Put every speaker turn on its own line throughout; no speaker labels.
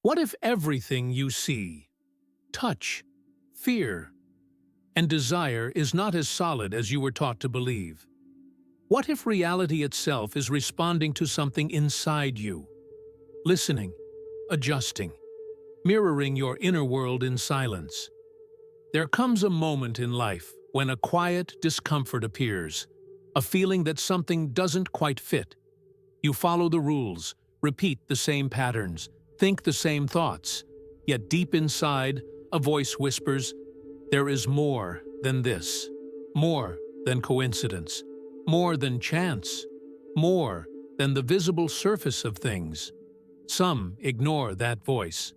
What if everything you see, touch, fear, and desire is not as solid as you were taught to believe? What if reality itself is responding to something inside you, listening, adjusting, mirroring your inner world in silence? There comes a moment in life when a quiet discomfort appears, a feeling that something doesn't quite fit. You follow the rules, repeat the same patterns, think the same thoughts, yet deep inside, a voice whispers, "There is more than this, more than coincidence, more than chance, more than the visible surface of things." Some ignore that voice.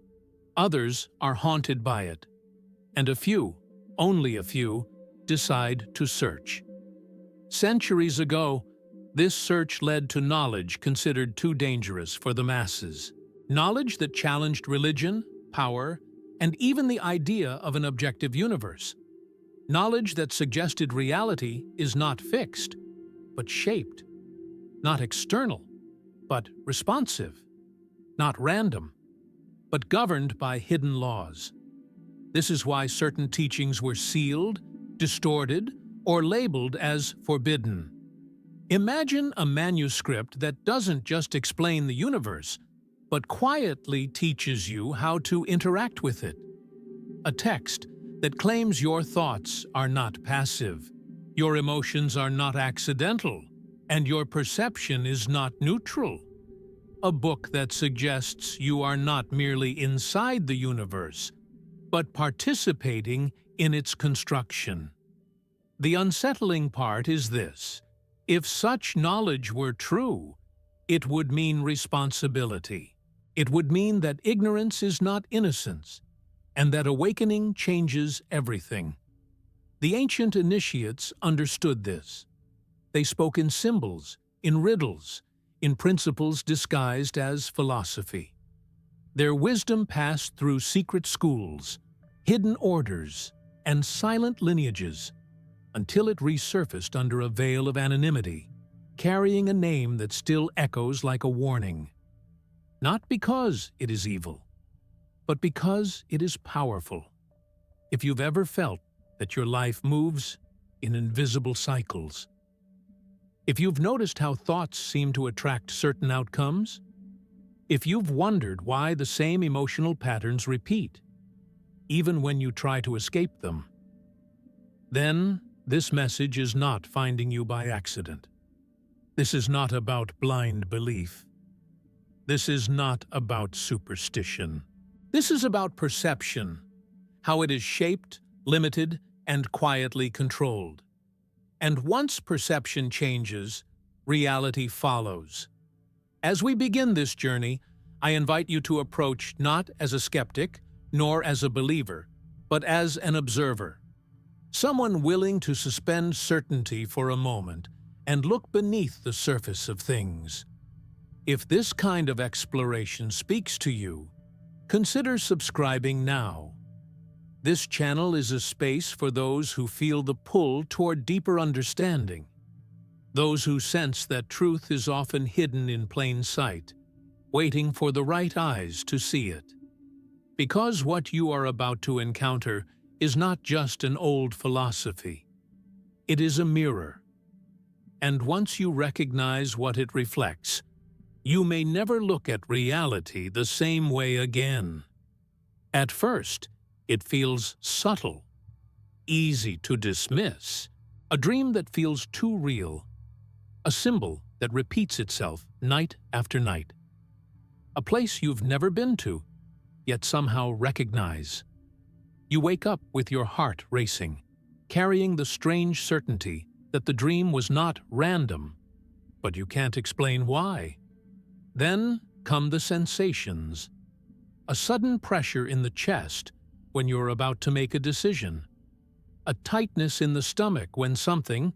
Others are haunted by it. And a few, only a few, decide to search. Centuries ago, this search led to knowledge considered too dangerous for the masses. Knowledge that challenged religion, power, and even the idea of an objective universe. Knowledge that suggested reality is not fixed, but shaped. Not external, but responsive. Not random, but governed by hidden laws. This is why certain teachings were sealed, distorted, or labeled as forbidden. Imagine a manuscript that doesn't just explain the universe, but quietly teaches you how to interact with it. A text that claims your thoughts are not passive, your emotions are not accidental, and your perception is not neutral. A book that suggests you are not merely inside the universe, but participating in its construction. The unsettling part is this: if such knowledge were true, it would mean responsibility. It would mean that ignorance is not innocence, and that awakening changes everything. The ancient initiates understood this. They spoke in symbols, in riddles, in principles disguised as philosophy. Their wisdom passed through secret schools, hidden orders, and silent lineages, until it resurfaced under a veil of anonymity, carrying a name that still echoes like a warning. Not because it is evil, but because it is powerful. If you've ever felt that your life moves in invisible cycles, if you've noticed how thoughts seem to attract certain outcomes, if you've wondered why the same emotional patterns repeat, even when you try to escape them, then this message is not finding you by accident. This is not about blind belief. This is not about superstition. This is about perception, how it is shaped, limited, and quietly controlled. And once perception changes, reality follows. As we begin this journey, I invite you to approach not as a skeptic, nor as a believer, but as an observer. Someone willing to suspend certainty for a moment and look beneath the surface of things. If this kind of exploration speaks to you, consider subscribing now. This channel is a space for those who feel the pull toward deeper understanding, those who sense that truth is often hidden in plain sight, waiting for the right eyes to see it. Because what you are about to encounter is not just an old philosophy. It is a mirror. And once you recognize what it reflects, you may never look at reality the same way again. At first, it feels subtle, easy to dismiss, a dream that feels too real, a symbol that repeats itself night after night, a place you've never been to, yet somehow recognize. You wake up with your heart racing, carrying the strange certainty that the dream was not random, but you can't explain why. Then come the sensations. A sudden pressure in the chest when you're about to make a decision. A tightness in the stomach when something,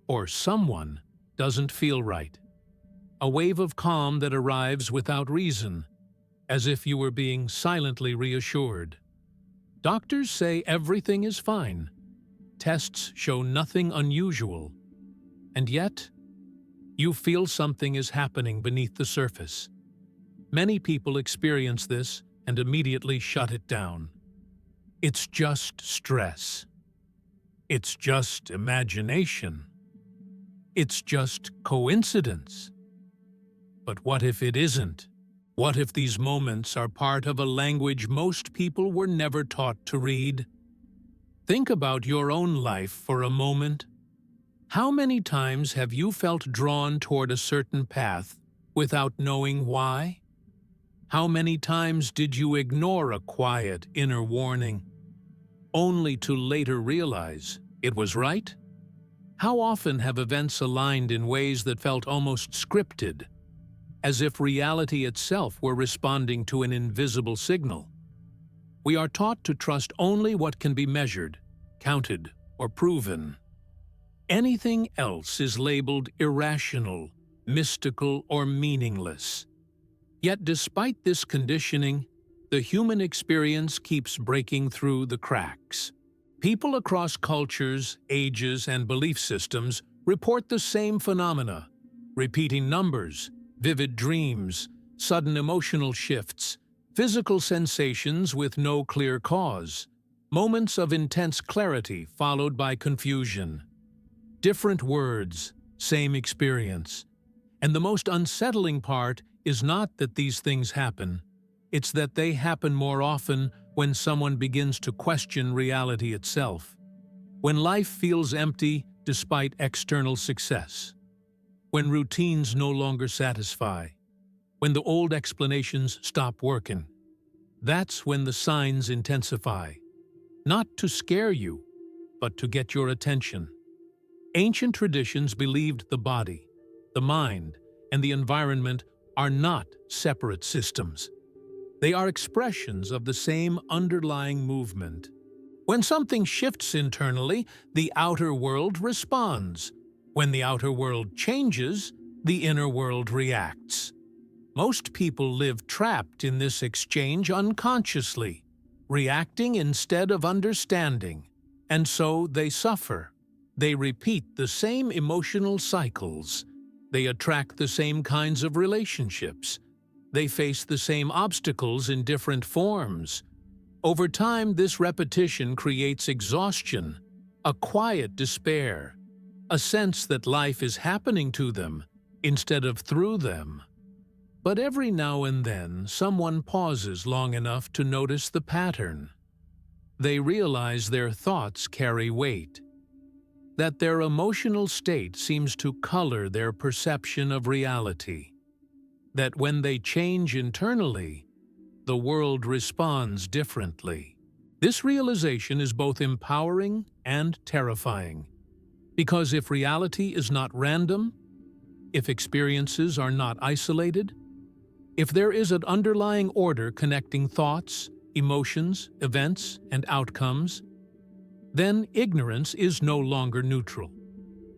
or someone, doesn't feel right. A wave of calm that arrives without reason, as if you were being silently reassured. Doctors say everything is fine. Tests show nothing unusual. And yet, you feel something is happening beneath the surface. Many people experience this, and immediately shut it down. It's just stress. It's just imagination. It's just coincidence. But what if it isn't? What if these moments are part of a language most people were never taught to read? Think about your own life for a moment. How many times have you felt drawn toward a certain path without knowing why? How many times did you ignore a quiet inner warning, only to later realize it was right? How often have events aligned in ways that felt almost scripted, as if reality itself were responding to an invisible signal? We are taught to trust only what can be measured, counted, or proven. Anything else is labeled irrational, mystical, or meaningless. Yet despite this conditioning, the human experience keeps breaking through the cracks. People across cultures, ages, and belief systems report the same phenomena: repeating numbers, vivid dreams, sudden emotional shifts, physical sensations with no clear cause, moments of intense clarity followed by confusion. Different words, same experience. And the most unsettling part is not that these things happen, it's that they happen more often when someone begins to question reality itself. When life feels empty despite external success. When routines no longer satisfy. When the old explanations stop working. That's when the signs intensify. Not to scare you, but to get your attention. Ancient traditions believed the body, the mind, and the environment are not separate systems. They are expressions of the same underlying movement. When something shifts internally, the outer world responds. When the outer world changes, the inner world reacts. Most people live trapped in this exchange unconsciously, reacting instead of understanding, and so they suffer. They repeat the same emotional cycles. They attract the same kinds of relationships. They face the same obstacles in different forms. Over time, this repetition creates exhaustion, a quiet despair, a sense that life is happening to them instead of through them. But every now and then, someone pauses long enough to notice the pattern. They realize their thoughts carry weight, that their emotional state seems to color their perception of reality, that when they change internally, the world responds differently. This realization is both empowering and terrifying, because if reality is not random, if experiences are not isolated, if there is an underlying order connecting thoughts, emotions, events, and outcomes, then ignorance is no longer neutral.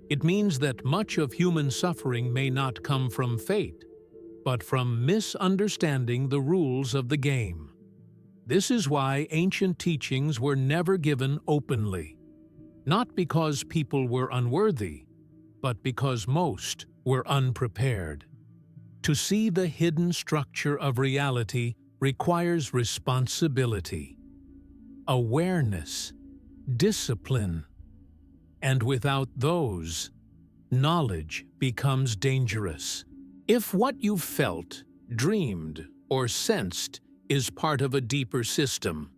It means that much of human suffering may not come from fate, but from misunderstanding the rules of the game. This is why ancient teachings were never given openly, not because people were unworthy, but because most were unprepared. To see the hidden structure of reality requires responsibility, awareness, discipline, and without those, knowledge becomes dangerous. If what you felt, dreamed, or sensed is part of a deeper system,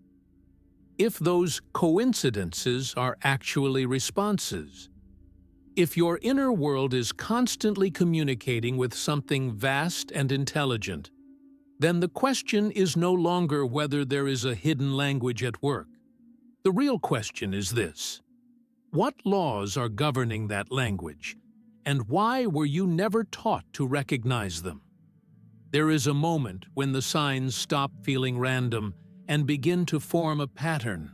if those coincidences are actually responses, if your inner world is constantly communicating with something vast and intelligent, then the question is no longer whether there is a hidden language at work. The real question is this: what laws are governing that language, and why were you never taught to recognize them? There is a moment when the signs stop feeling random and begin to form a pattern,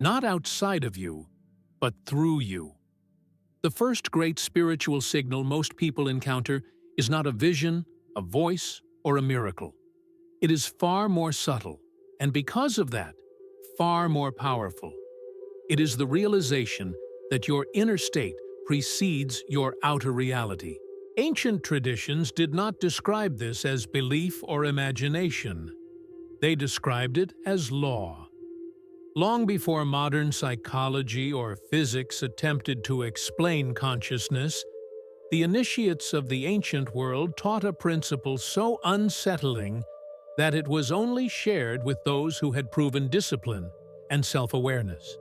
not outside of you, but through you. The first great spiritual signal most people encounter is not a vision, a voice, or a miracle. It is far more subtle, and because of that, far more powerful. It is the realization that your inner state precedes your outer reality. Ancient traditions did not describe this as belief or imagination. They described it as law. Long before modern psychology or physics attempted to explain consciousness, the initiates of the ancient world taught a principle so unsettling that it was only shared with those who had proven discipline and self-awareness.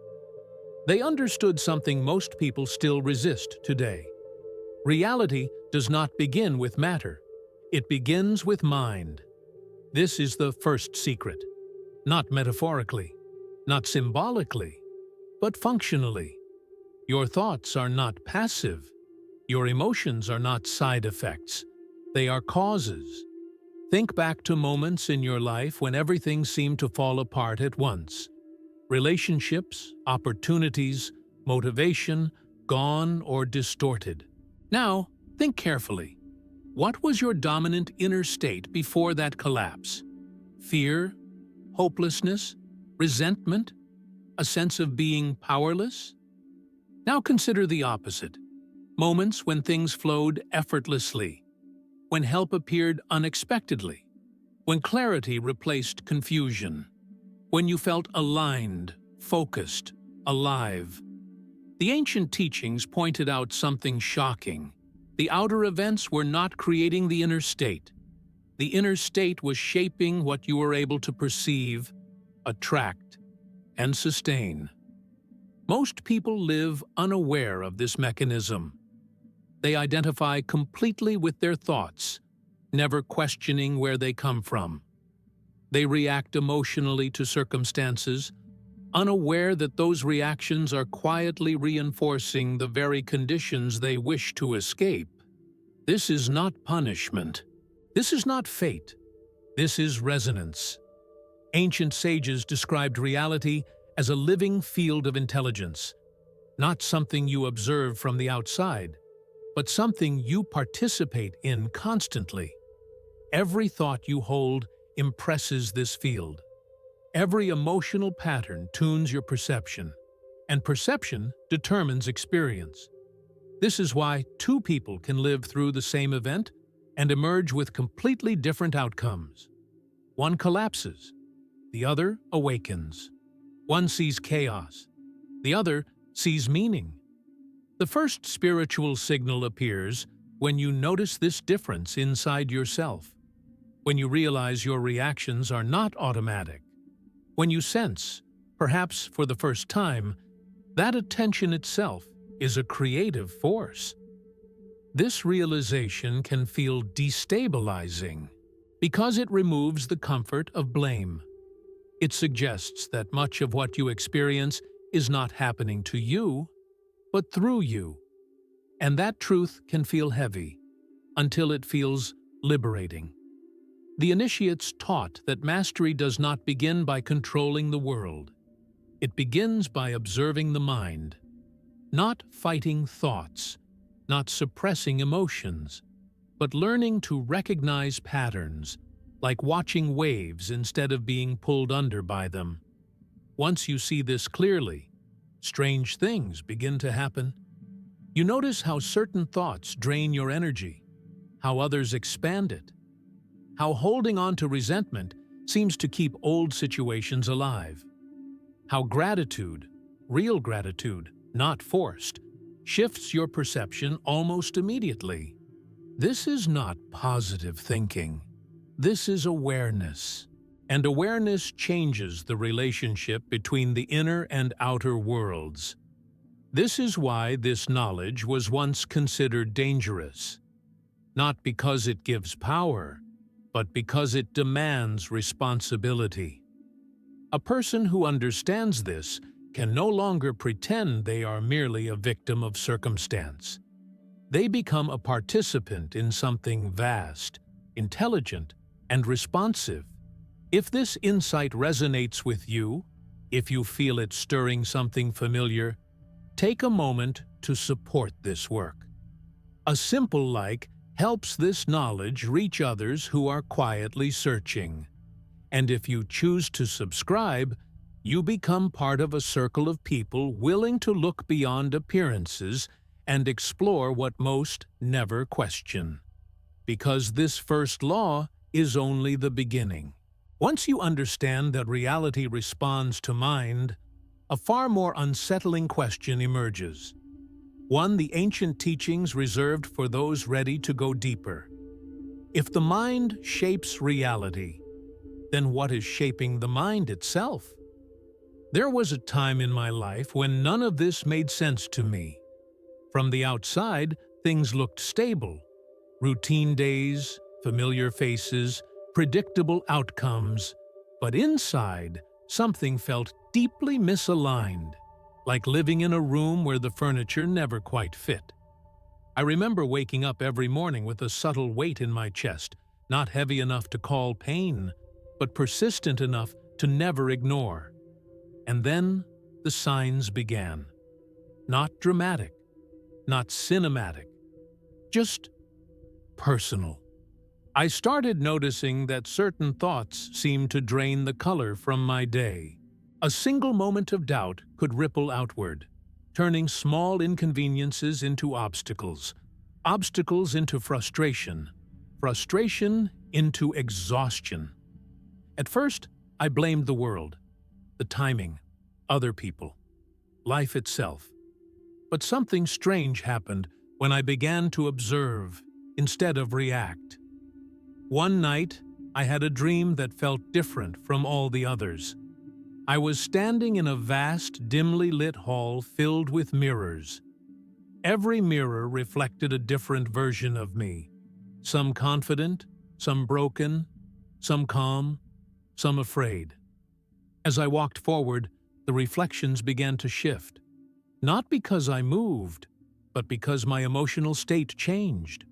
They understood something most people still resist today. Reality does not begin with matter. It begins with mind. This is the first secret. Not metaphorically, not symbolically, but functionally. Your thoughts are not passive. Your emotions are not side effects. They are causes. Think back to moments in your life when everything seemed to fall apart at once. Relationships, opportunities, motivation, gone or distorted. Now, think carefully. What was your dominant inner state before that collapse? Fear? Hopelessness? Resentment? A sense of being powerless? Now consider the opposite. Moments when things flowed effortlessly, when help appeared unexpectedly, when clarity replaced confusion, when you felt aligned, focused, alive. The ancient teachings pointed out something shocking. The outer events were not creating the inner state. The inner state was shaping what you were able to perceive, attract, and sustain. Most people live unaware of this mechanism. They identify completely with their thoughts, never questioning where they come from. They react emotionally to circumstances, unaware that those reactions are quietly reinforcing the very conditions they wish to escape. This is not punishment. This is not fate. This is resonance. Ancient sages described reality as a living field of intelligence, not something you observe from the outside, but something you participate in constantly. Every thought you hold impresses this field. Every emotional pattern tunes your perception, and perception determines experience. This is why two people can live through the same event and emerge with completely different outcomes. One collapses, the other awakens. One sees chaos, the other sees meaning. The first spiritual signal appears when you notice this difference inside yourself, when you realize your reactions are not automatic, when you sense, perhaps for the first time, that attention itself is a creative force. This realization can feel destabilizing because it removes the comfort of blame. It suggests that much of what you experience is not happening to you, but through you. And that truth can feel heavy until it feels liberating. The initiates taught that mastery does not begin by controlling the world. It begins by observing the mind, not fighting thoughts, not suppressing emotions, but learning to recognize patterns, like watching waves instead of being pulled under by them. Once you see this clearly, strange things begin to happen. You notice how certain thoughts drain your energy, how others expand it, how holding on to resentment seems to keep old situations alive, how gratitude, real gratitude, not forced, shifts your perception almost immediately. This is not positive thinking. This is awareness. And awareness changes the relationship between the inner and outer worlds. This is why this knowledge was once considered dangerous, not because it gives power, but because it demands responsibility. A person who understands this can no longer pretend they are merely a victim of circumstance. They become a participant in something vast, intelligent, and responsive. If this insight resonates with you, if you feel it stirring something familiar, take a moment to support this work. A simple like helps this knowledge reach others who are quietly searching. And if you choose to subscribe, you become part of a circle of people willing to look beyond appearances and explore what most never question. Because this first law is only the beginning. Once you understand that reality responds to mind, a far more unsettling question emerges. One the ancient teachings reserved for those ready to go deeper. If the mind shapes reality, then what is shaping the mind itself? There was a time in my life when none of this made sense to me. From the outside, things looked stable. Routine days, familiar faces, predictable outcomes. But inside, something felt deeply misaligned, like living in a room where the furniture never quite fit. I remember waking up every morning with a subtle weight in my chest, not heavy enough to call pain, but persistent enough to never ignore. And then the signs began. Not dramatic, not cinematic, just personal. I started noticing that certain thoughts seemed to drain the color from my day. A single moment of doubt could ripple outward, turning small inconveniences into obstacles, obstacles into frustration, frustration into exhaustion. At first, I blamed the world, the timing, other people, life itself. But something strange happened when I began to observe instead of react. One night, I had a dream that felt different from all the others. I was standing in a vast, dimly lit hall filled with mirrors. Every mirror reflected a different version of me, some confident, some broken, some calm, some afraid. As I walked forward, the reflections began to shift, not because I moved, but because my emotional state changed.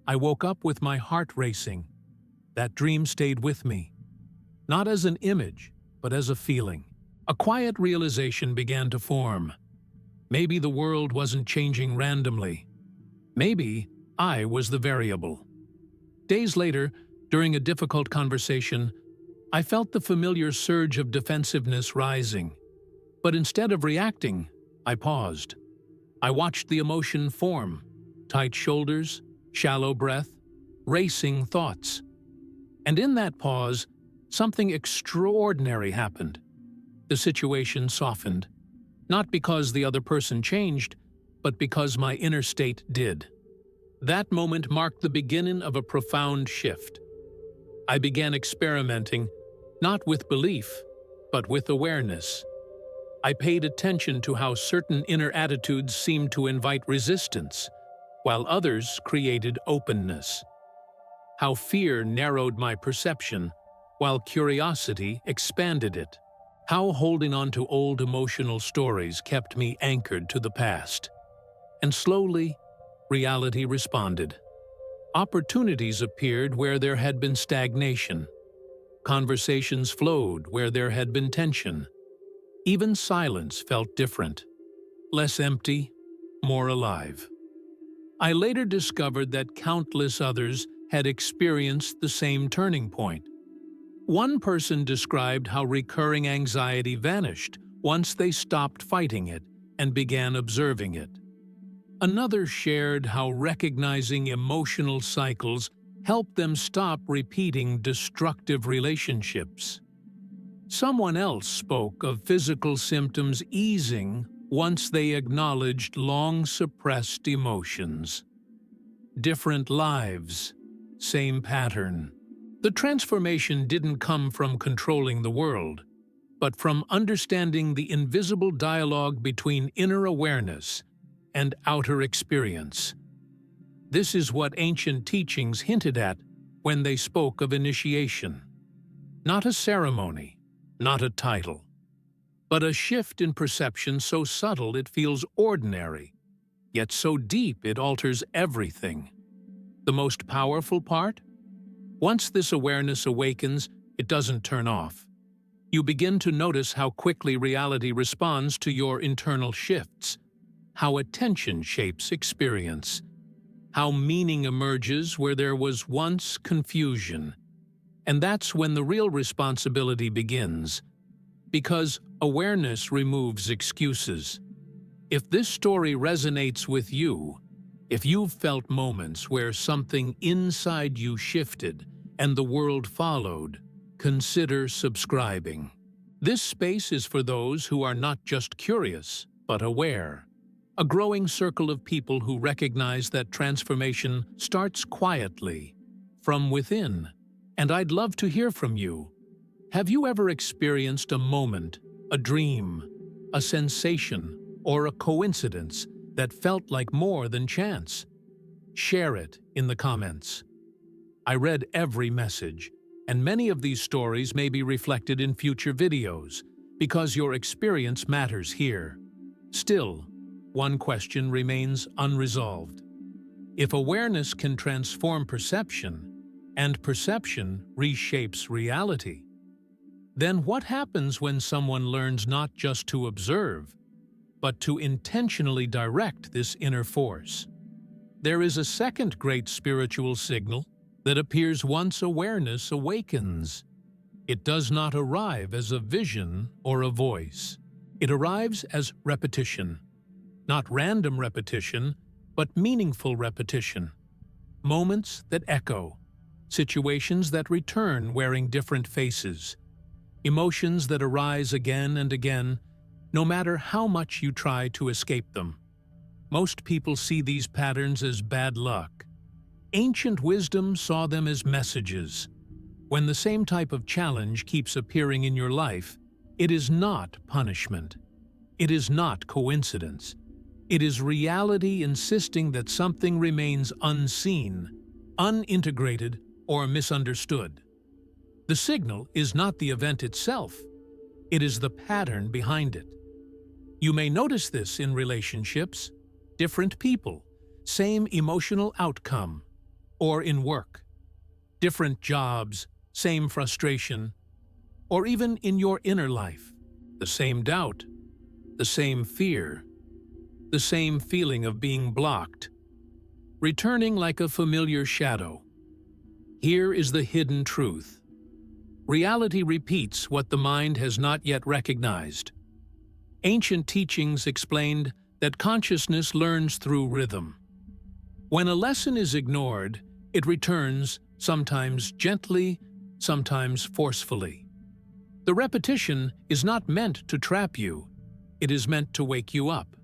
I woke up with my heart racing. That dream stayed with me, not as an image, but as a feeling. A quiet realization began to form. Maybe the world wasn't changing randomly. Maybe I was the variable. Days later, during a difficult conversation, I felt the familiar surge of defensiveness rising. But instead of reacting, I paused. I watched the emotion form: tight shoulders, shallow breath, racing thoughts. And in that pause, something extraordinary happened. The situation softened, not because the other person changed, but because my inner state did. That moment marked the beginning of a profound shift. I began experimenting, not with belief, but with awareness. I paid attention to how certain inner attitudes seemed to invite resistance, while others created openness. How fear narrowed my perception, while curiosity expanded it. How holding on to old emotional stories kept me anchored to the past. And slowly, reality responded. Opportunities appeared where there had been stagnation. Conversations flowed where there had been tension. Even silence felt different, less empty, more alive. I later discovered that countless others had experienced the same turning point. One person described how recurring anxiety vanished once they stopped fighting it and began observing it. Another shared how recognizing emotional cycles helped them stop repeating destructive relationships. Someone else spoke of physical symptoms easing once they acknowledged long-suppressed emotions. Different lives, same pattern. The transformation didn't come from controlling the world, but from understanding the invisible dialogue between inner awareness and outer experience. This is what ancient teachings hinted at when they spoke of initiation. Not a ceremony, not a title, but a shift in perception so subtle it feels ordinary, yet so deep it alters everything. The most powerful part? Once this awareness awakens, it doesn't turn off. You begin to notice how quickly reality responds to your internal shifts, how attention shapes experience, how meaning emerges where there was once confusion. And that's when the real responsibility begins, because awareness removes excuses. If this story resonates with you, if you've felt moments where something inside you shifted and the world followed, consider subscribing. This space is for those who are not just curious, but aware. A growing circle of people who recognize that transformation starts quietly, from within. And I'd love to hear from you. Have you ever experienced a moment, a dream, a sensation, or a coincidence that felt like more than chance? Share it in the comments. I read every message, and many of these stories may be reflected in future videos, because your experience matters here. Still, one question remains unresolved. If awareness can transform perception, and perception reshapes reality, then what happens when someone learns not just to observe, but to intentionally direct this inner force? There is a second great spiritual signal that appears once awareness awakens. It does not arrive as a vision or a voice. It arrives as repetition. Not random repetition, but meaningful repetition. Moments that echo. Situations that return wearing different faces. Emotions that arise again and again, no matter how much you try to escape them. Most people see these patterns as bad luck. Ancient wisdom saw them as messages. When the same type of challenge keeps appearing in your life, it is not punishment. It is not coincidence. It is reality insisting that something remains unseen, unintegrated, or misunderstood. The signal is not the event itself. It is the pattern behind it. You may notice this in relationships, different people, same emotional outcome, or in work. Different jobs, same frustration, or even in your inner life, the same doubt, the same fear, the same feeling of being blocked, returning like a familiar shadow. Here is the hidden truth. Reality repeats what the mind has not yet recognized. Ancient teachings explained that consciousness learns through rhythm. When a lesson is ignored, it returns, sometimes gently, sometimes forcefully. The repetition is not meant to trap you. It is meant to wake you up.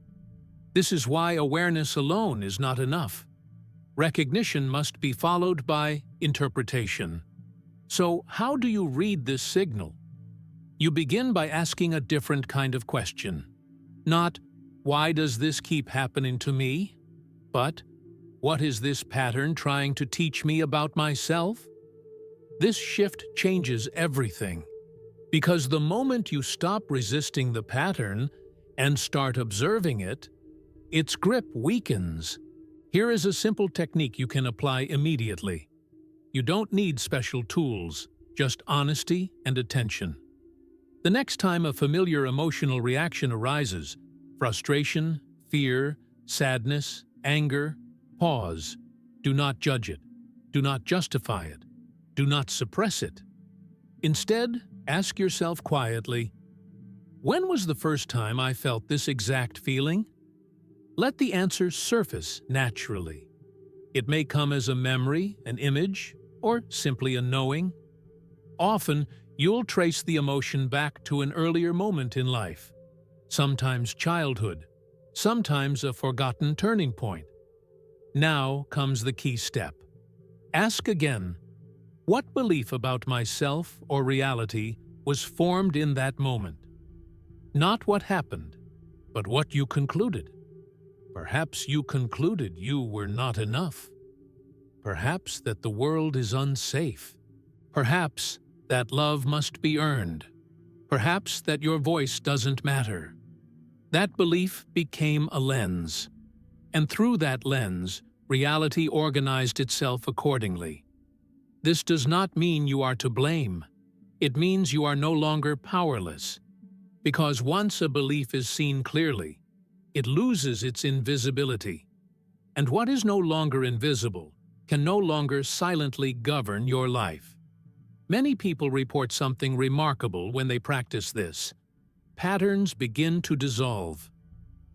This is why awareness alone is not enough. Recognition must be followed by interpretation. So, how do you read this signal? You begin by asking a different kind of question. Not, why does this keep happening to me? But, what is this pattern trying to teach me about myself? This shift changes everything. Because the moment you stop resisting the pattern and start observing it, its grip weakens. Here is a simple technique you can apply immediately. You don't need special tools, just honesty and attention. The next time a familiar emotional reaction arises, frustration, fear, sadness, anger, pause. Do not judge it. Do not justify it. Do not suppress it. Instead, ask yourself quietly, when was the first time I felt this exact feeling? Let the answer surface naturally. It may come as a memory, an image, or simply a knowing. Often, you'll trace the emotion back to an earlier moment in life, sometimes childhood, sometimes a forgotten turning point. Now comes the key step. Ask again, what belief about myself or reality was formed in that moment? Not what happened, but what you concluded. Perhaps you concluded you were not enough. Perhaps that the world is unsafe. Perhaps that love must be earned. Perhaps that your voice doesn't matter. That belief became a lens, and through that lens, reality organized itself accordingly. This does not mean you are to blame. It means you are no longer powerless. Because once a belief is seen clearly, it loses its invisibility. And what is no longer invisible can no longer silently govern your life. Many people report something remarkable when they practice this. Patterns begin to dissolve.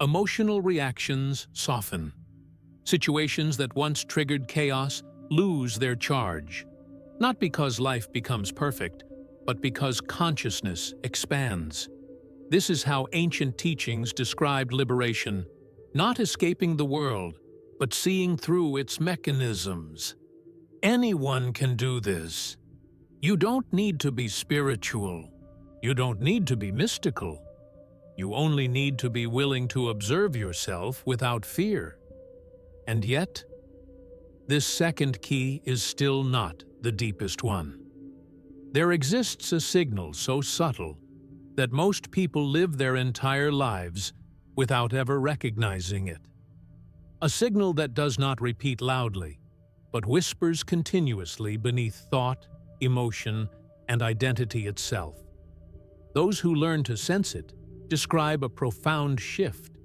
Emotional reactions soften. Situations that once triggered chaos lose their charge. Not because life becomes perfect, but because consciousness expands. This is how ancient teachings described liberation, not escaping the world, but seeing through its mechanisms. Anyone can do this. You don't need to be spiritual. You don't need to be mystical. You only need to be willing to observe yourself without fear. And yet, this second key is still not the deepest one. There exists a signal so subtle that most people live their entire lives without ever recognizing it. A signal that does not repeat loudly, but whispers continuously beneath thought, emotion, and identity itself. Those who learn to sense it describe a profound shift,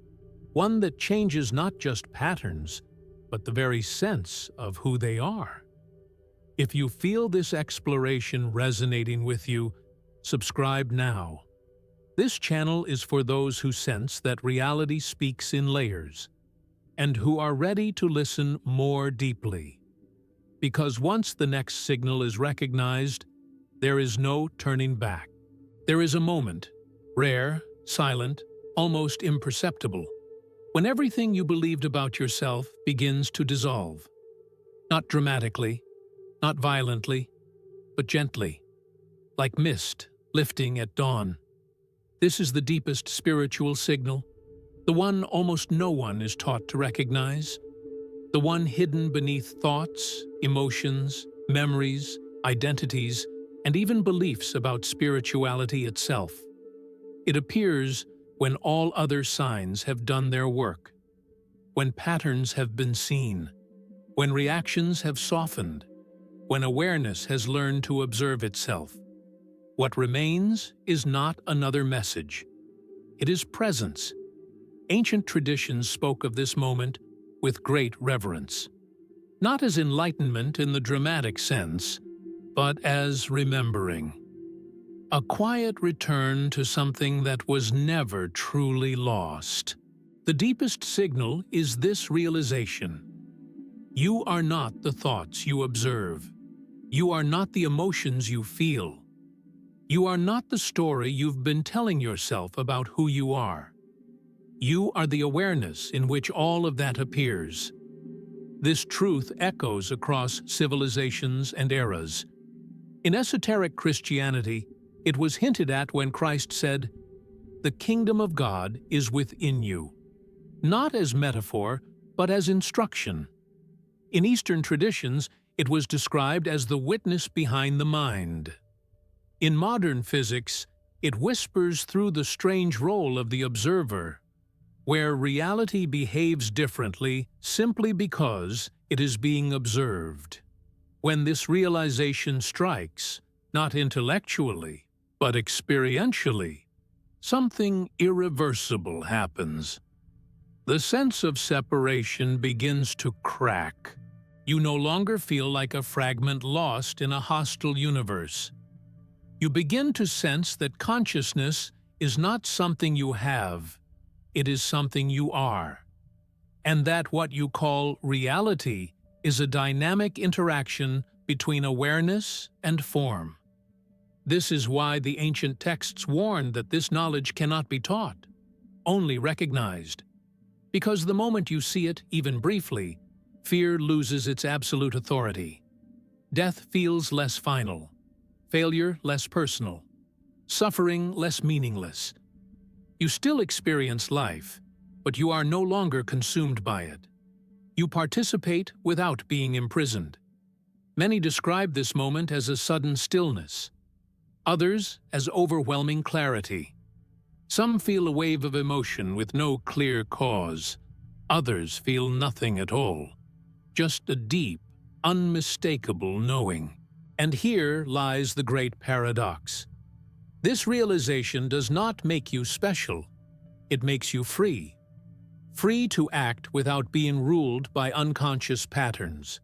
one that changes not just patterns, but the very sense of who they are. If you feel this exploration resonating with you, subscribe now. This channel is for those who sense that reality speaks in layers, and who are ready to listen more deeply. Because once the next signal is recognized, there is no turning back. There is a moment, rare, silent, almost imperceptible, when everything you believed about yourself begins to dissolve. Not dramatically, not violently, but gently, like mist lifting at dawn. This is the deepest spiritual signal, the one almost no one is taught to recognize, the one hidden beneath thoughts, emotions, memories, identities, and even beliefs about spirituality itself. It appears when all other signs have done their work, when patterns have been seen, when reactions have softened, when awareness has learned to observe itself. What remains is not another message. It is presence. Ancient traditions spoke of this moment with great reverence, not as enlightenment in the dramatic sense, but as remembering. A quiet return to something that was never truly lost. The deepest signal is this realization. You are not the thoughts you observe. You are not the emotions you feel. You are not the story you've been telling yourself about who you are. You are the awareness in which all of that appears. This truth echoes across civilizations and eras. In esoteric Christianity, it was hinted at when Christ said, "The kingdom of God is within you," not as metaphor, but as instruction. In Eastern traditions, it was described as the witness behind the mind. In modern physics, it whispers through the strange role of the observer, where reality behaves differently simply because it is being observed. When this realization strikes, not intellectually, but experientially, something irreversible happens. The sense of separation begins to crack. You no longer feel like a fragment lost in a hostile universe. You begin to sense that consciousness is not something you have, it is something you are, and that what you call reality is a dynamic interaction between awareness and form. This is why the ancient texts warned that this knowledge cannot be taught, only recognized. Because the moment you see it, even briefly, fear loses its absolute authority. Death feels less final, failure less personal, suffering less meaningless. You still experience life, but you are no longer consumed by it. You participate without being imprisoned. Many describe this moment as a sudden stillness, others as overwhelming clarity. Some feel a wave of emotion with no clear cause. Others feel nothing at all, just a deep, unmistakable knowing. And here lies the great paradox. This realization does not make you special. It makes you free. Free to act without being ruled by unconscious patterns.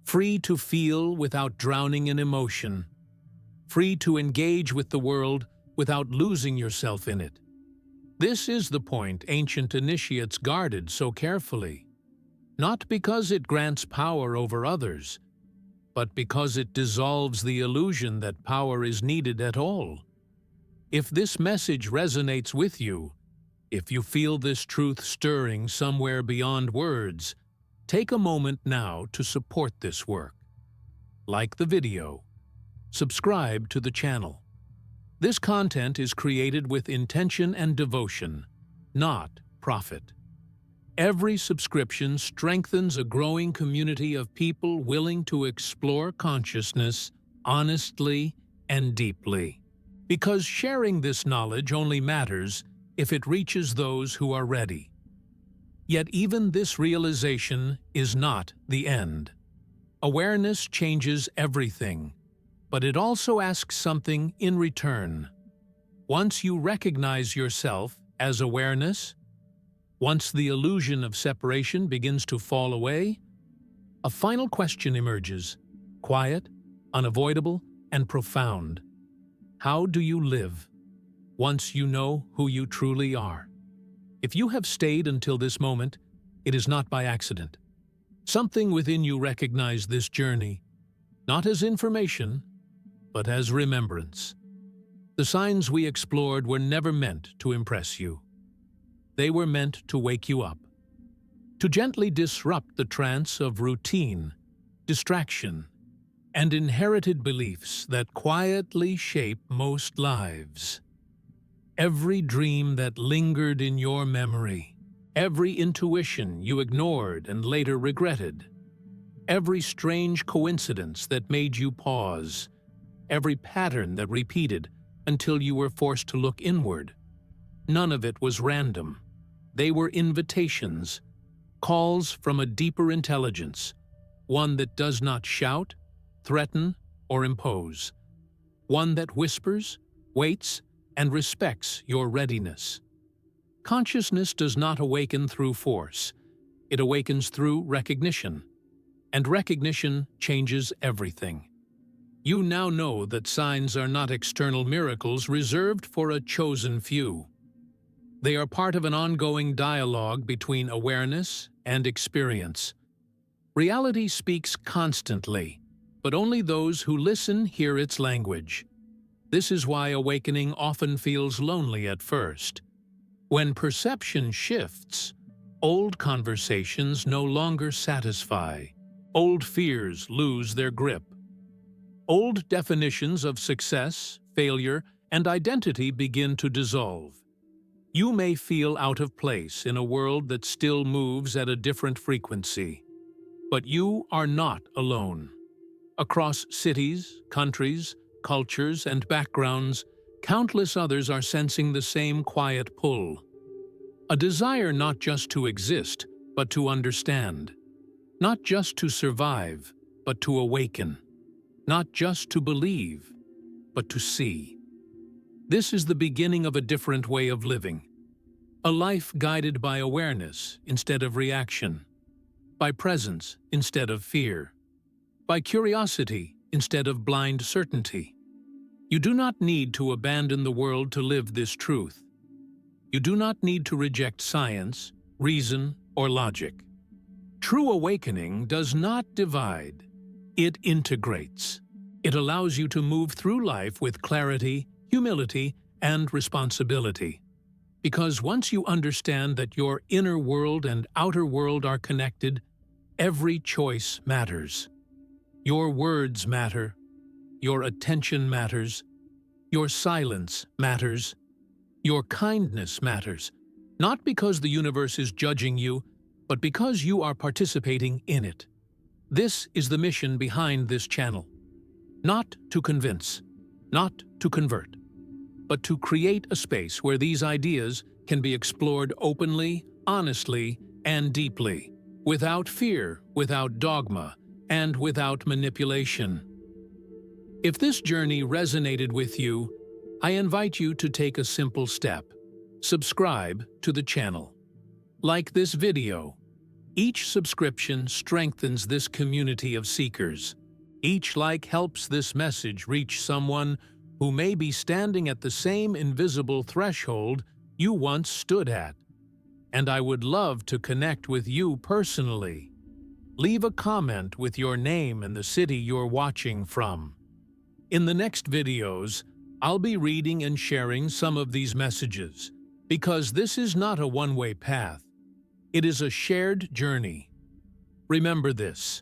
Free to feel without drowning in emotion. Free to engage with the world without losing yourself in it. This is the point ancient initiates guarded so carefully, not because it grants power over others, but because it dissolves the illusion that power is needed at all. If this message resonates with you, if you feel this truth stirring somewhere beyond words, take a moment now to support this work. Like the video. Subscribe to the channel. This content is created with intention and devotion, not profit. Every subscription strengthens a growing community of people willing to explore consciousness honestly and deeply. Because sharing this knowledge only matters if it reaches those who are ready. Yet even this realization is not the end. Awareness changes everything, but it also asks something in return. Once you recognize yourself as awareness, once the illusion of separation begins to fall away, a final question emerges, quiet, unavoidable, and profound. How do you live once you know who you truly are? If you have stayed until this moment, it is not by accident. Something within you recognized this journey, not as information, but as remembrance. The signs we explored were never meant to impress you. They were meant to wake you up, to gently disrupt the trance of routine, distraction, and inherited beliefs that quietly shape most lives. Every dream that lingered in your memory, every intuition you ignored and later regretted, every strange coincidence that made you pause, every pattern that repeated until you were forced to look inward. None of it was random. They were invitations, calls from a deeper intelligence, one that does not shout, threaten, or impose, one that whispers, waits, and respects your readiness. Consciousness does not awaken through force. It awakens through recognition, and recognition changes everything. You now know that signs are not external miracles reserved for a chosen few. They are part of an ongoing dialogue between awareness and experience. Reality speaks constantly, but only those who listen hear its language. This is why awakening often feels lonely at first. When perception shifts, old conversations no longer satisfy. Old fears lose their grip. Old definitions of success, failure, and identity begin to dissolve. You may feel out of place in a world that still moves at a different frequency. But you are not alone. Across cities, countries, cultures, and backgrounds, countless others are sensing the same quiet pull. A desire not just to exist, but to understand. Not just to survive, but to awaken. Not just to believe, but to see. This is the beginning of a different way of living. A life guided by awareness instead of reaction. By presence instead of fear. By curiosity instead of blind certainty. You do not need to abandon the world to live this truth. You do not need to reject science, reason, or logic. True awakening does not divide. It integrates. It allows you to move through life with clarity, humility, and responsibility. Because once you understand that your inner world and outer world are connected, every choice matters. Your words matter. Your attention matters. Your silence matters. Your kindness matters. Not because the universe is judging you, but because you are participating in it. This is the mission behind this channel. Not to convince, not to convert, but to create a space where these ideas can be explored openly, honestly, and deeply, without fear, without dogma, and without manipulation. If this journey resonated with you, I invite you to take a simple step. Subscribe to the channel. Like this video. Each subscription strengthens this community of seekers. Each like helps this message reach someone who may be standing at the same invisible threshold you once stood at. And I would love to connect with you personally. Leave a comment with your name and the city you're watching from. In the next videos, I'll be reading and sharing some of these messages, because this is not a one-way path. It is a shared journey. Remember this: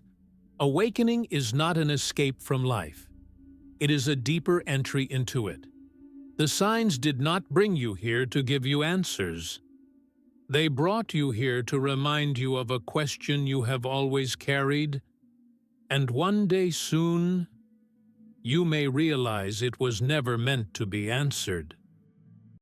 awakening is not an escape from life. It is a deeper entry into it. The signs did not bring you here to give you answers. They brought you here to remind you of a question you have always carried, and one day soon, you may realize it was never meant to be answered.